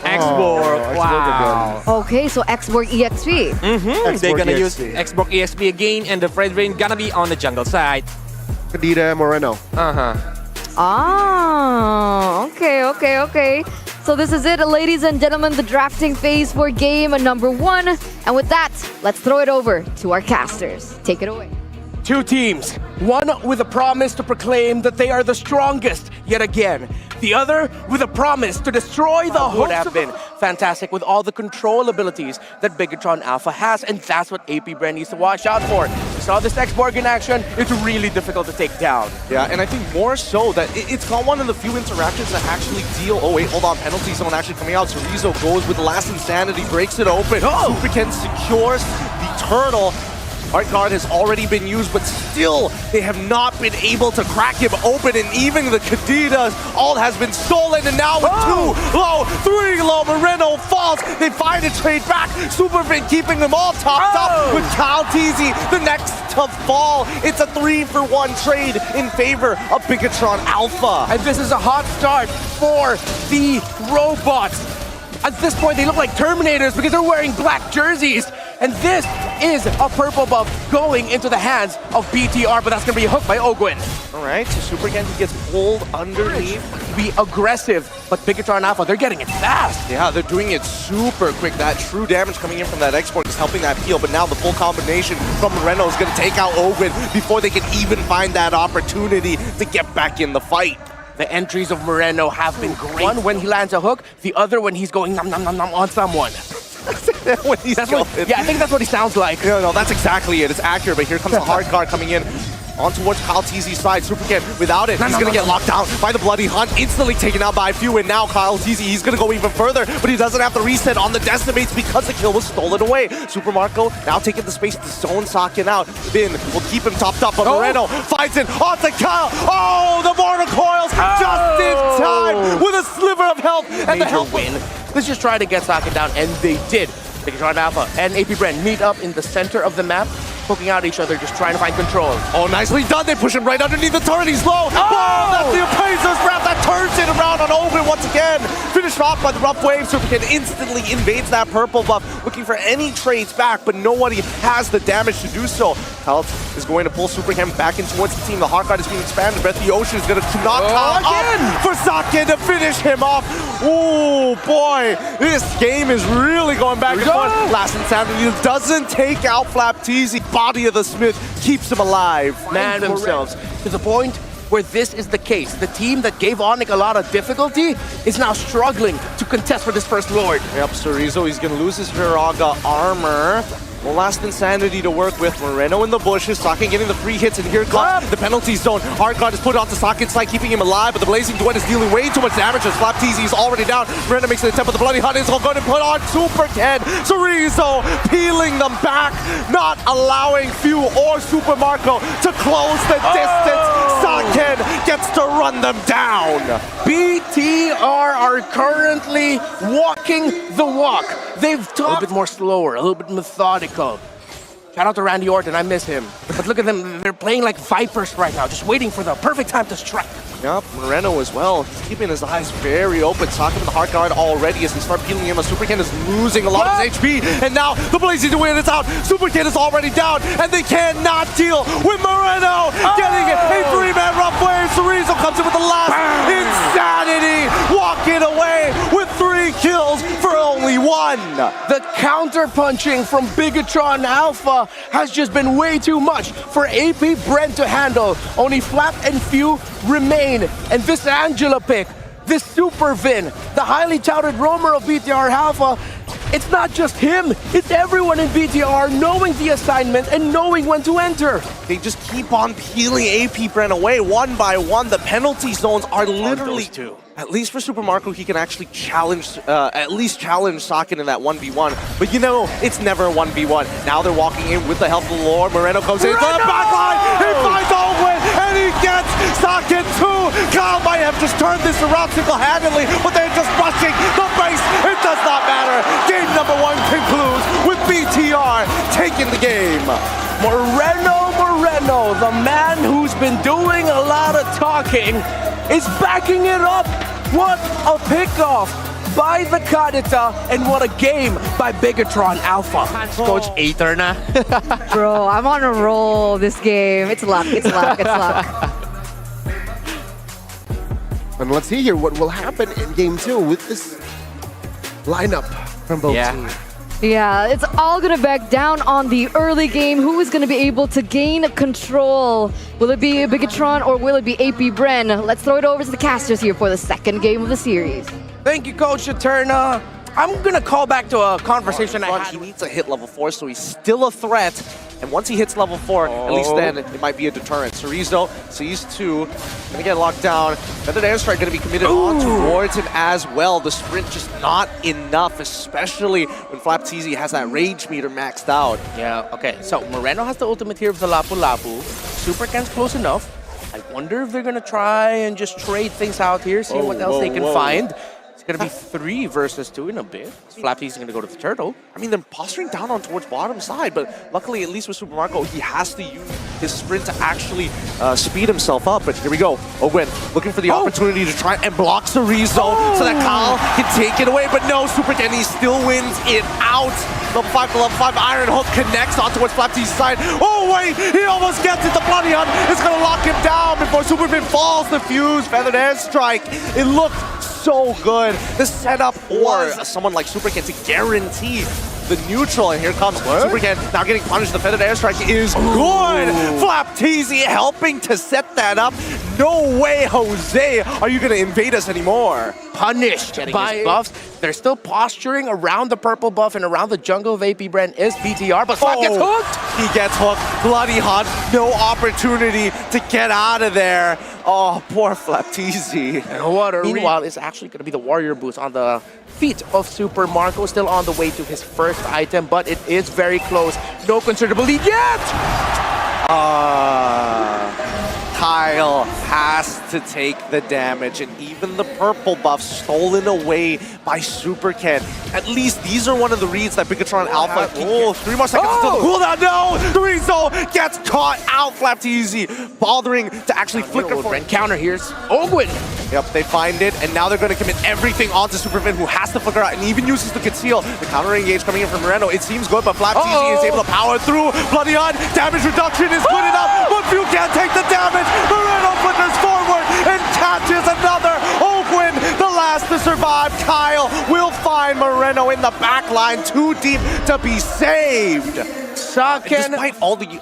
Xborg, wow. Okay, so Xborg EXP. They're gonna use Xborg ESP again, and the Fredrin gonna be on the jungle side. Kadira Moreno. Okay. So this is it, ladies and gentlemen, the drafting phase for game number 1. And with that, let's throw it over to our casters. Take it away. Two teams, one with a promise to proclaim that they are the strongest yet again. The other with a promise to destroy the hopes. Would have been fantastic with all the control abilities that Bigetron Alpha has, and that's what AP Bren needs to watch out for. We saw this Xborg in action, it's really difficult to take down. Yeah, and I think more so that it's got one of the few interactions that actually deal. Oh wait, hold on, penalty zone actually coming out. So Rizzo goes with the last insanity, breaks it open. Superken secures the turtle. Art guard has already been used, but still they have not been able to crack him open, and even the Kadita's ult has been stolen, and now with 2 low, 3 low, Moreno falls. They find a trade back. Superfin keeping them all topped up with Calteezy, the next to fall. It's a 3-for-1 trade in favor of Bigetron Alpha. And this is a hot start for the robots. At this point, they look like Terminators because they're wearing black jerseys. And this is a purple buff going into the hands of BTR, but that's going to be a hook by Ogwin. All right, so Superken gets pulled underneath. Be aggressive, but Bigetron Alpha, they're getting it fast. Yeah, they're doing it super quick. That true damage coming in from that Xborg is helping that peel, but now the full combination from Moreno is going to take out Ogwin before they can even find that opportunity to get back in the fight. The entries of Moreno have been great. One when he lands a hook, the other when he's going nom nom nom nom on someone. When he's I think that's what he sounds like. No, that's exactly it. It's accurate, but here comes the hard guard coming in. On towards Calteezy's side. Superken, without it, he's going to get locked down by the Bloody Hunt. Instantly taken out by a few, and now Calteezy, he's going to go even further, but he doesn't have to reset on the Decimates because the kill was stolen away. Super Marco now taking the space to zone Sakin out. Bin will keep him topped up, but Moreno fights it onto Kyle. Oh, the mortar coils just in time with a sliver of health. And the health win. Let's just try to get Sakin down, and they did. Bigetron Alpha and AP Bren meet up in the center of the map, poking out each other, just trying to find control. Oh, nicely done. They push him right underneath the turret. He's low. Oh, that's the Appraiser's wrap that turns it around on Ogwin once again. Finished off by the rough wave. Superken instantly invades that purple buff, looking for any trades back, but nobody has the damage to do so. Health is going to pull Superken back in towards the team. The Hawkeye is being expanded. Breath of the Ocean is going to knock Kyle up for Sakin to finish him off. Oh, boy. This game is really going back and forth. Last Insanity doesn't take out Flapteezy. Body of the Smith keeps him alive. Man themselves to the point where this is the case. The team that gave Onyx a lot of difficulty is now struggling to contest for this first Lord. Yep, Cerezo, he's going to lose his Viraga armor. Well, last Insanity to work with. Moreno in the bushes. Sakin getting the free hits, and here comes the penalty zone. Hard guard is put onto Sakin's side, keeping him alive, but the Blazing Duet is dealing way too much damage as Flapteezy is already down. Moreno makes an attempt, but the Bloody Hunt is going to put on Superken. Cerezo peeling them back, not allowing Few or Super Marco to close the distance. Sakin gets to run them down. BTR are currently walking the walk. They've talked a little bit more slower, a little bit methodical. Shout out to Randy Orton, I miss him. But look at them, they're playing like Vipers right now, just waiting for the perfect time to strike. Yep, Moreno as well. He's keeping his eyes very open. Talking to the hard guard already as they start peeling him. Superken is losing a lot of his HP. And now the Blazing Duet is out. Superken is already down, and they cannot deal with Moreno getting a 3-man rough wave. Cerezo comes in with the last Insanity, walking away with 3 kills for only 1. The counter-punching from Bigetron Alpha has just been way too much for AP Bren to handle. Only Flap and Few remain. And this Angela pick, this Super Vin, the highly touted roamer of BTR Alpha, it's not just him, it's everyone in BTR knowing the assignment and knowing when to enter. They just keep on peeling AP Bren away one by one. The penalty zones are literally at least for Super Marco, he can actually challenge, at least challenge Sakin in that 1v1. But you know, it's never a 1v1. Now they're walking in with the help of the Lord. Moreno comes in to the backline. He finds Ogwin, and he gets Sakin too. Kyle might have just turned this around single-handedly, but they're just rushing the base. It does not matter. Game number 1 concludes with BTR taking the game. Moreno, the man who's been doing a lot of talking, is backing it up. What a pickoff. by the Kadita, and what a game by Bigetron Alpha. Coach Aether na. Bro, I'm on a roll this game. It's luck, it's luck, it's luck. And let's see here what will happen in game 2 with this lineup from both teams. Yeah, it's all gonna back down on the early game. Who is gonna be able to gain control? Will it be Bigetron or will it be AP Bren? Let's throw it over to the casters here for the second game of the series. Thank you, Coach Eterna. I'm gonna call back to a conversation I had. He needs to hit level 4, so he's still a threat. And once he hits level 4, at least then it might be a deterrent. Cerezo sees 2, gonna get locked down. Feathered Airstrike gonna be committed on towards him as well. The sprint just not enough, especially when Flapteezy has that rage meter maxed out. Yeah, okay, so Moreno has the ultimate here of the Lapu Lapu. Super Ken's close enough. I wonder if they're gonna try and just trade things out here, see what else they can find. It's gonna be 3 versus 2 in a bit. Flapteezy's gonna go to the turtle. I mean, they're posturing down on towards bottom side, but luckily, at least with Super Marco, he has to use his sprint to actually speed himself up. But here we go. Ogwen looking for the opportunity to try and block Cerezo so that Kyle can take it away. But no, Super Kenny still wins it out. Level 5 to level 5. Iron Hook connects on towards Flapteezy's side. Oh, wait, he almost gets it. The Bloody Hunt is going to lock him down before Superfin falls. The fuse, Feathered Airstrike. It looked so good. The setup for someone like Super Ken to guarantee the neutral, and here comes Super Ken now getting punished. The Feathered Airstrike is good. Flapteezy helping to set that up. No way, Jose, are you going to invade us anymore? Punished by his buffs. They're still posturing around the purple buff and around the jungle of AP Bren is BTR, but Flap gets hooked! He gets hooked. Bloody Hunt, no opportunity to get out of there. Oh, poor Flapteezy. Meanwhile, it's actually going to be the Warrior Boost on the feet of Super Marco, still on the way to his first item, but it is very close. No considerable lead yet! Kyle has to take the damage, and even the purple buff stolen away by Super Ken. At least these are one of the reads that Bigetron Alpha can get. 3 more seconds until the cooldown. No! Cerezo gets caught out. Flapteezy bothering to actually flicker for Bren counter. Here's Ogwen. Yep, they find it, and now they're going to commit everything onto Superfin, who has to flicker out and even uses the conceal. The counter engage coming in from Moreno. It seems good, but Flapteezy is able to power through. Bloody Hunt, damage reduction is good enough, but Few can't take the damage. Moreno flickers forward and catches another. Ogwen, the last to survive. Kyle will find Moreno in the back line, too deep to be saved. Despite all the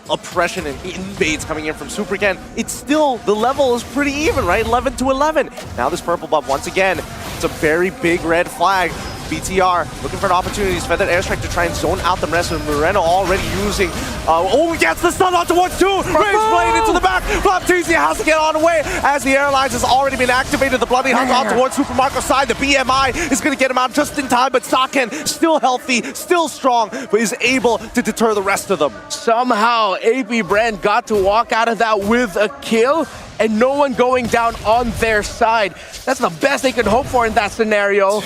oppression and invades coming in from Super Ken, it's still, the level is pretty even, right? 11 to 11. Now this purple buff, once again, it's a very big red flag. BTR looking for an opportunity. Feathered Airstrike to try and zone out the rest of Moreno already using. He gets the stun out towards 2. Raise Blade into the back. Flapteezy has to get on the way as the airlines has already been activated. The Bloody Hunt out towards Super Marco's side. The BMI is going to get him out just in time, but Saken still healthy, still strong, but is able to deter the rest of them. Somehow, AP Bren got to walk out of that with a kill, and no one going down on their side. That's the best they could hope for in that scenario.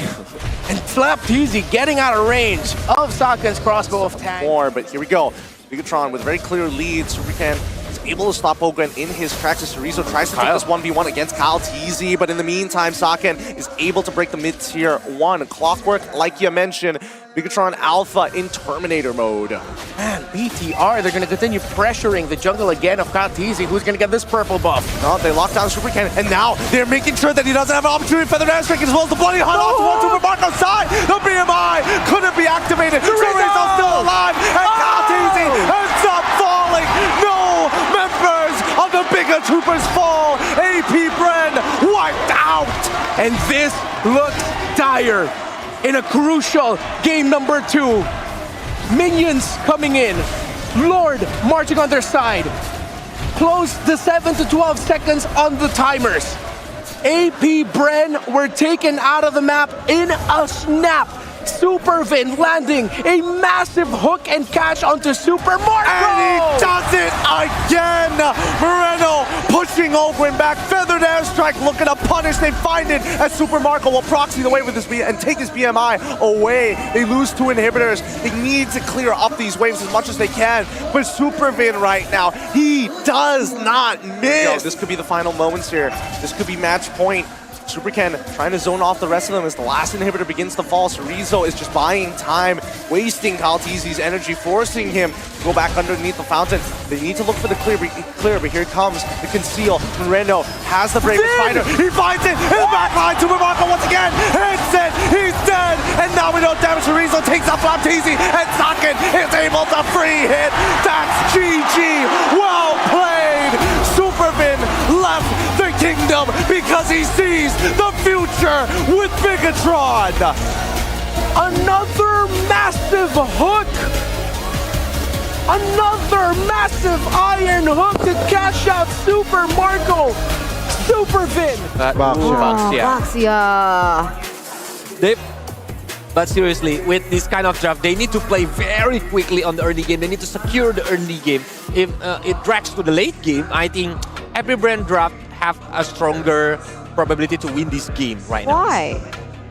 And Flapteezy getting out of range of Saken's crossbow of tank. But here we go. Bigetron with a very clear lead. Super Ken is able to stop Ogwen in his tracks as Cerezo tries to take this 1v1 against Kyle TZ, but in the meantime, Saken is able to break the mid-tier 1. Clockwork, like you mentioned, Bigetron Alpha in Terminator mode. Man, BTR, they're going to continue pressuring the jungle again of Kyle TZ, who's going to get this purple buff. No, they lock down Super Ken, and now they're making sure that he doesn't have an opportunity for Feathered Airstrike, as well as the Bloody Hunt off towards Super Marco's side. The BMI couldn't be activated. Cerezo still alive, and Kyle TZ ends up falling. No members of the bigger troopers fall. AP Bren wiped out. And this looks dire. In a crucial game number 2. Minions coming in. Lord marching on their side. Close the 7 to 12 seconds on the timers. AP Bren were taken out of the map in a snap. Supervin landing a massive hook and catch onto Super Marco! And he does it again! Moreno pushing Ogwen back. Feathered Airstrike looking to punish. They find it as Super Marco will proxy the way with this and take his BMI away. They lose 2 inhibitors. They need to clear up these waves as much as they can. But Supervin right now, he does not miss. Yo, this could be the final moments here. This could be match point. Superken trying to zone off the rest of them as the last inhibitor begins to fall. Cerezo is just buying time, wasting Kaltizi's energy, forcing him to go back underneath the fountain. They need to look for the clear, but here comes the conceal. Reno has the Bravest Fighter. He finds it in the back line. Super Marco once again hits it. He's dead. And now we know damage. Cerezo takes out Flaptizi, and Sakin is able to free hit. That's GG. Well played. Supervin left the kingdom because he sees the future with Bigetron. Another massive hook. Another massive iron hook to cash out Super Marco. Supervin. Baxia. But seriously, with this kind of draft, they need to play very quickly on the early game. They need to secure the early game. If it drags to the late game, I think every brand draft have a stronger probability to win this game right now. Why?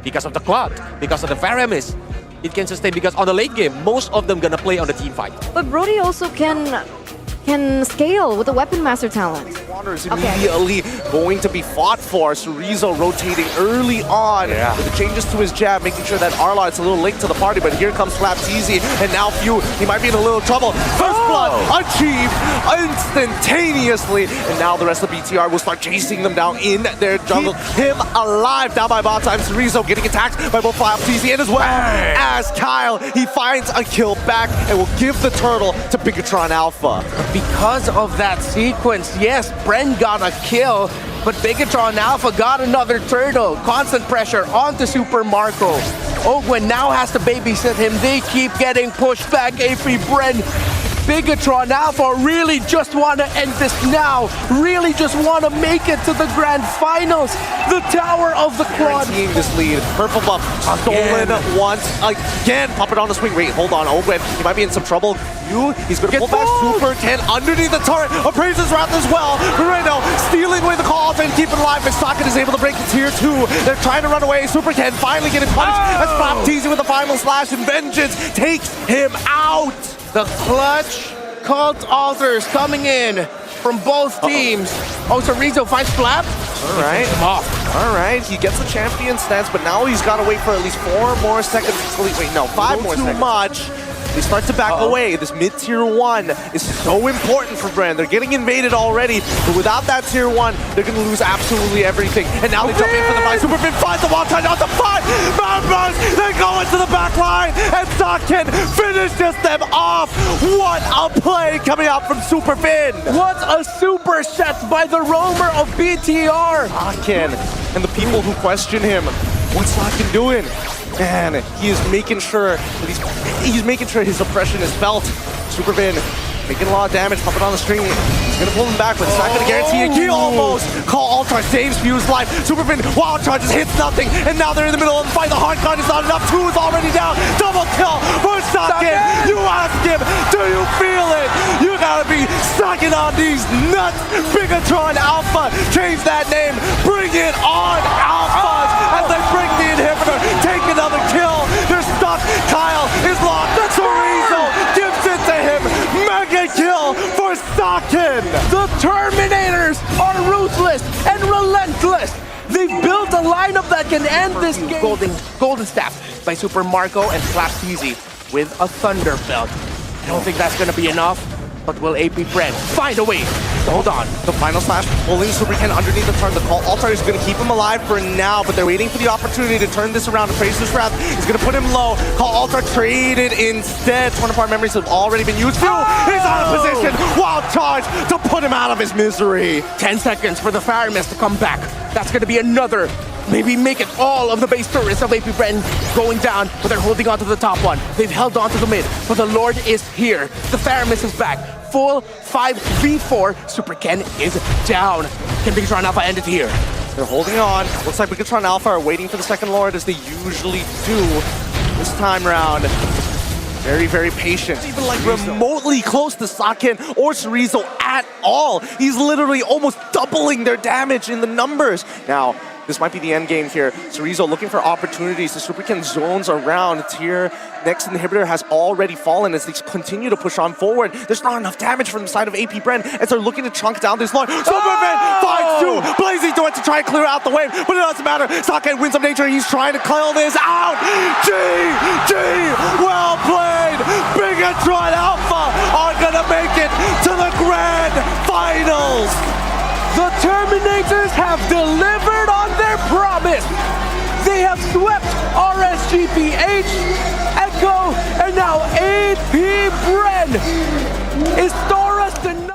Because of the cloud, because of the Faramis. It can sustain because on the late game, most of them gonna play on the team fight. But Brody also can scale with the Weapon Master talent. Water is immediately going to be fought for. Cerezo rotating early on with the changes to his jab, making sure that Arlott is a little late to the party, but here comes Flaptizi, and now Few, he might be in a little trouble. First blood achieved instantaneously, and now the rest of the BTR will start chasing them down in their jungle. Keep him alive down by bot time. Cerezo getting attacked by both Flaptizi and as well as Kyle. He finds a kill back and will give the turtle to Bigetron Alpha. Because of that sequence, yes, Bren got a kill, but Bigetron Alpha got another turtle. Constant pressure onto Super Marco. Ogwen now has to babysit him. They keep getting pushed back. AP Bren. Bigetron Alpha really just want to end this now. Really just want to make it to the grand finals. The Tower of the Quad. Guaranteeing this lead. Purple buff stolen once again. Pop it on the swing. Wait, hold on. Ogwen, he might be in some trouble. He's going to pull back Superken underneath the turret. Appraises Wrath as well. Reno stealing away the calls and keeping alive. And Socket is able to break the tier 2. They're trying to run away. Superken finally getting punished. As Flaptizi with the final slash and vengeance takes him out. The clutch cult altars coming in from both teams. Oh, Cerezo finds Flap. All right. All right. He gets the champion stance, but now he's got to wait for at least 4 more seconds. Wait, no, 5 more seconds. Too much. They start to back away. This mid-tier 1 is so important for Bren. They're getting invaded already, but without that tier 1, they're going to lose absolutely everything. And now they jump in for the fight. Superfin finds the wall tie down to 5. Madbus, they go into the back line, and Socken finishes them off. What a play coming out from Superfin. What a super set by the roamer of BTR. Socken and the people who question him. What's Socken doing? Man, he is making sure that he's making sure his oppression is felt. Supervin making a lot of damage, pumping on the string. He's gonna pull him back, but it's not gonna guarantee it. He almost call Ultra, saves Few's life. Supervin wild charges, hits nothing, and now they're in the middle of the fight. The hard card is not enough. 2 is already down. Double kill for Socken. You ask him, do you feel it? You gotta be sucking on these nuts. Bigetron Alpha, change that name. Bring it on, Alphas, as they break the inhibitor. Take another kill. They're stuck. Kyle is locked. Cerezo gives it to him. Mega kill for Socken. The Terminators are ruthless and relentless. They've built a lineup that can end this game. Golden Staff by Super Marco and Flaptizi with a Thunder Belt. I don't think that's going to be enough, but will AP Bren find a way? Hold on. The final slash pulling Superken underneath the turn. The call altar is going to keep him alive for now, but they're waiting for the opportunity to turn this around. Appraiser's Wrath is going to put him low. Call altar traded instead. 24 memories have already been used. He's out of position. Wild charge to put him out of his misery. 10 seconds for the Faramis to come back. That's going to be another. Maybe make it all of the base turrets of AP Bren going down, but they're holding on to the top one. They've held on to the mid, but the Lord is here. The Faramis is back. Full 5v4. Superken is down. Can Bigetron Alpha end it here? They're holding on. Looks like Bigetron Alpha are waiting for the second Lord as they usually do this time round. Very, very patient. Even like remotely close to Socken or Cerezo at all. He's literally almost doubling their damage in the numbers. Now, this might be the end game here. Cerezo looking for opportunities. The Superken zones around. Tier next inhibitor has already fallen as they continue to push on forward. There's not enough damage from the side of AP Bren as they're looking to chunk down this Lord. Superman finds two. Blazing Door to try and clear out the wave, but it doesn't matter. Sake wins of nature. He's trying to kill this out. GG! Well played. Bigetron Alpha are gonna make it to the grand finals. The Terminators have delivered on their promise. They have swept RSGPH, Echo, and now AP Bren is starting